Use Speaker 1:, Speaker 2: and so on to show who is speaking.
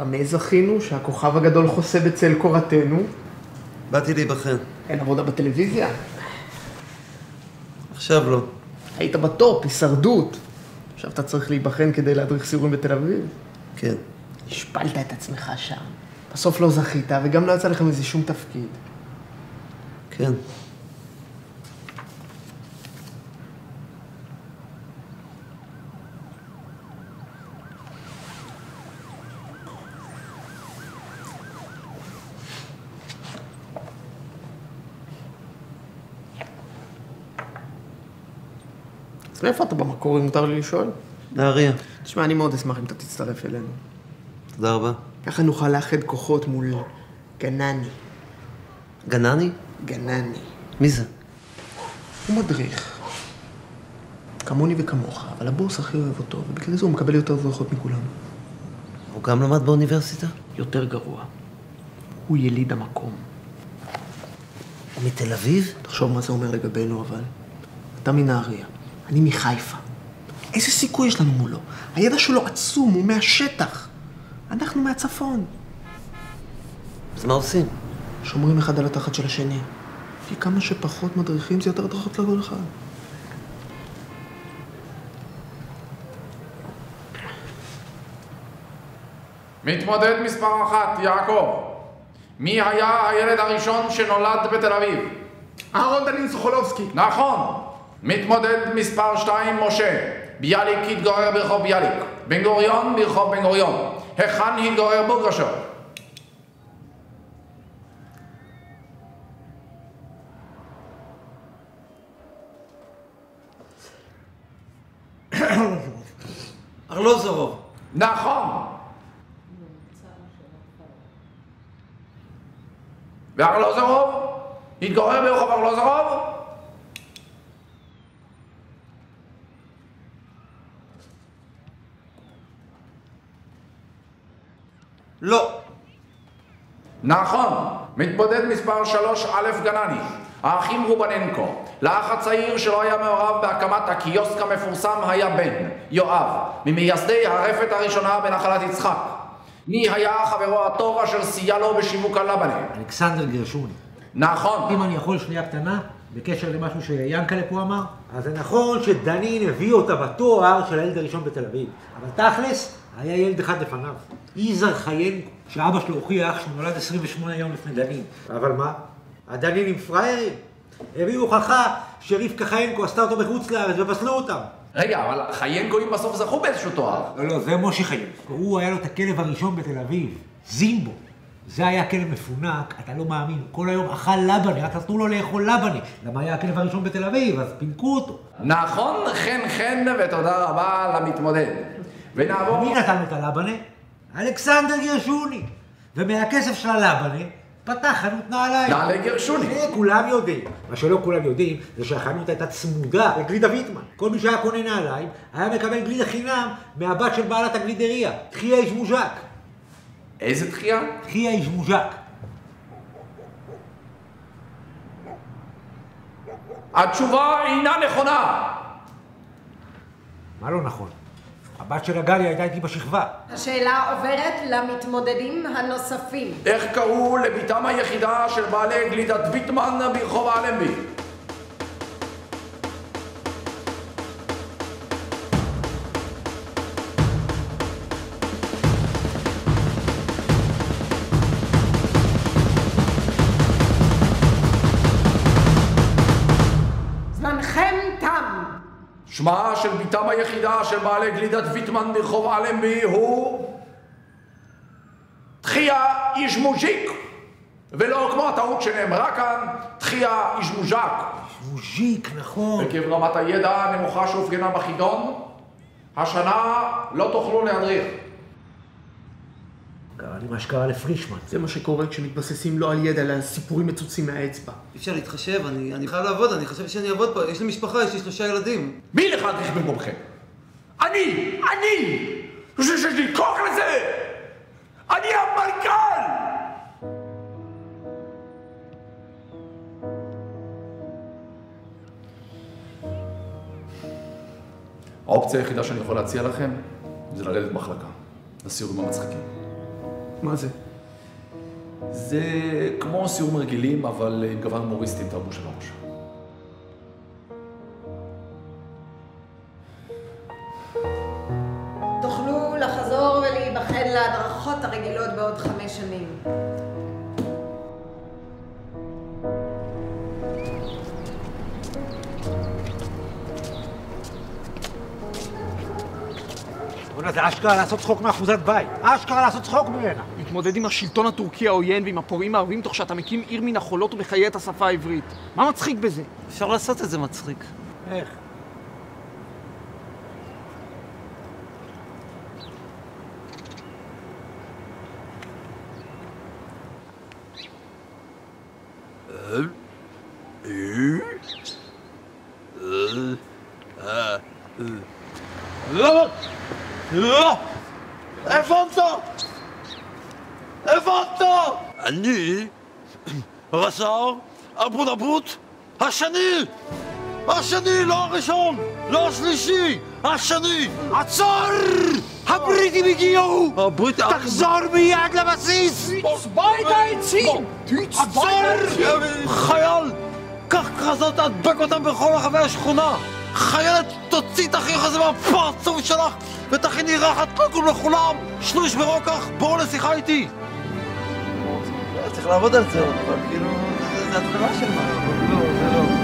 Speaker 1: במה זכינו שהכוכב הגדול חוסה בצל קורתנו?
Speaker 2: באתי להיבחן.
Speaker 1: אין עבודה בטלוויזיה?
Speaker 2: עכשיו לא.
Speaker 1: היית בטופ, הישרדות. עכשיו אתה צריך להיבחן כדי להדריך סיורים בתל אביב?
Speaker 2: כן.
Speaker 1: השפלת את עצמך שם. בסוף לא זכית, וגם לא יצא לך מזה שום תפקיד.
Speaker 2: כן.
Speaker 1: אז מאיפה אתה במקור, אם מותר לי לשאול?
Speaker 2: נהריה.
Speaker 1: תשמע, אני מאוד אשמח אם אתה תצטרף אלינו.
Speaker 2: תודה רבה.
Speaker 1: ככה נוכל לאחד כוחות מול גנני.
Speaker 2: גנני?
Speaker 1: גנני.
Speaker 2: מי זה?
Speaker 1: הוא מדריך. כמוני וכמוך, אבל הבוס הכי אוהב אותו, ובגלל זה הוא מקבל יותר זוכות מכולם.
Speaker 2: הוא גם למד באוניברסיטה?
Speaker 1: יותר גרוע. הוא יליד המקום.
Speaker 2: הוא מתל אביב?
Speaker 1: תחשוב מה זה אומר לגבינו, אבל. אתה מנהריה, אני מחיפה. איזה סיכוי יש לנו מולו? הידע שלו עצום, הוא מהשטח. אנחנו מהצפון.
Speaker 2: אז מה עושים?
Speaker 1: שומרים אחד על התחת של השני. כי כמה שפחות מדריכים זה יותר הדרכות לכל אחד.
Speaker 3: מתמודד מספר 1, יעקב. מי היה הילד הראשון שנולד בתל אביב?
Speaker 1: אהרון דנין סוחולובסקי.
Speaker 3: נכון. מתמודד מספר 2, משה. ביאליק התגורר ברחוב ביאליק. בן גוריון ברחוב בן גוריון. היכן התגורר בוגרשוב?
Speaker 2: ארלוזורוב.
Speaker 3: נכון. וארלוזורוב? התגורר ברחוב ארלוזורוב?
Speaker 2: לא.
Speaker 3: נכון. מתמודד מספר 3, א' גנני. האחים רובננקו. לאח הצעיר שלא היה מעורב בהקמת הקיוסק המפורסם היה בן, יואב, ממייסדי הרפת הראשונה בנחלת יצחק. מי היה חברו הטוב אשר סייע לו בשיווק הלבנה?
Speaker 4: אלכסנדר גרשוני.
Speaker 3: נכון.
Speaker 4: אם אני יכול שנייה קטנה, בקשר למשהו שיאנקל'ה פה אמר, אז זה נכון שדנין הביא אותה בתואר של הילד הראשון בתל אביב, אבל תכלס היה ילד אחד לפניו, יזהר חיינקו, שאבא שלו הוכיח שהוא נולד 28 יום לפני דנין. אבל מה? הדנינים פריירים. הביאו הוכחה שרבקה חיינקו עשתה אותו בחוץ לארץ ופסלו אותם.
Speaker 3: רגע, אבל חיינקוים בסוף זכו באיזשהו תואר.
Speaker 4: לא, זה משה חיינקו. הוא היה לו את הכלב הראשון בתל אביב, זימבו. זה היה כלב מפונק, אתה לא מאמין, כל היום אכל לבנה, רק נתנו לו לאכול לבנה. למה היה הכלב הראשון בתל אביב, אז פינקו אותו.
Speaker 3: נכון, חן, ותודה רבה למתמודד. ונעבור...
Speaker 4: מי נתן לו את הלבנה? אלכסנדר גרשוני. ומהכסף של הלבנה, פתח חנות נעליים.
Speaker 3: נעלי גרשוני.
Speaker 4: זה כולם יודעים. מה שלא כולם יודעים, זה שהחנות הייתה צמודה לגלידה ויטמן. כל מי שהיה קונה נעליים, היה מקבל גלידה חינם מהבת של בעלת הגלידריה, תחיה איש מוז'ק.
Speaker 3: איזה תחייה?
Speaker 4: תחיה איש מוז'ק.
Speaker 3: התשובה אינה נכונה.
Speaker 4: מה לא נכון? הבת של הגליה הייתה איתי בשכבה.
Speaker 5: השאלה עוברת למתמודדים הנוספים.
Speaker 3: איך קראו לביתם היחידה של בעלי גלידת ויטמן ברחוב האלנבי?
Speaker 5: זמנכם תם.
Speaker 3: שמה של ביתם היחידה של בעלי גלידת ויטמן ברחוב אלנבי הוא... תחייה איש מוז'יק, ולא כמו הטעות שנאמרה כאן, תחייה איש מוז'ק.
Speaker 4: מוז'יק, נכון.
Speaker 3: עקב רמת הידע הנמוכה שהופגנה בחידון, השנה לא תוכלו להדריך.
Speaker 4: קרה לי מה שקרה לפרישמן.
Speaker 1: זה מה שקורה כשמתבססים לא על ידע, אלא על סיפורים מצוצים מהאצבע.
Speaker 2: אי אפשר להתחשב, אני חייב לעבוד, אני חושב שאני אעבוד פה, יש לי משפחה, יש לי 3 ילדים.
Speaker 3: מי לך להדריך במקומכם? אני! שיש לי כוח לזה! אני המנכ"ל! האופציה היחידה שאני יכול להציע לכם זה לרדת מחלקה, לסיורים המצחיקים.
Speaker 1: מה זה?
Speaker 3: זה כמו סיור מרגילים, אבל עם גוון הומוריסטי, תרבו של הראש.
Speaker 5: תוכלו לחזור ולהיבחן להדרכות הרגילות בעוד 5 שנים.
Speaker 4: בוא'נה, זה אשכרה לעשות צחוק מאחוזת בית. אשכרה לעשות צחוק ממנה.
Speaker 1: להתמודד עם השלטון הטורקי העוין ועם הפורעים הערבים תוך שאתה מקים עיר מן החולות ומחיה את השפה העברית. מה מצחיק בזה?
Speaker 2: אפשר לעשות את זה מצחיק.
Speaker 4: איך?
Speaker 6: לא! לא! הבנת? הבנת? אני רס"ר אבו נבוט השני! השני, לא הראשון! לא השלישי! השני! עצור! הבריטים הגיעו! תחזור מיד לבסיס!
Speaker 1: צבע את העצים!
Speaker 6: עצור! חייל! קח כרזות, תדבק אותם בכל רחבי השכונה! חיילת, תוציא את החיוך הזה מהפרצוף שלך ותכיני רחת לוקום לכולם! שלוש ברוקח, בואו לשיחה איתי!
Speaker 2: צריך לעבוד על זה, אבל כאילו, זה התחלה של משהו. לא, זה לא.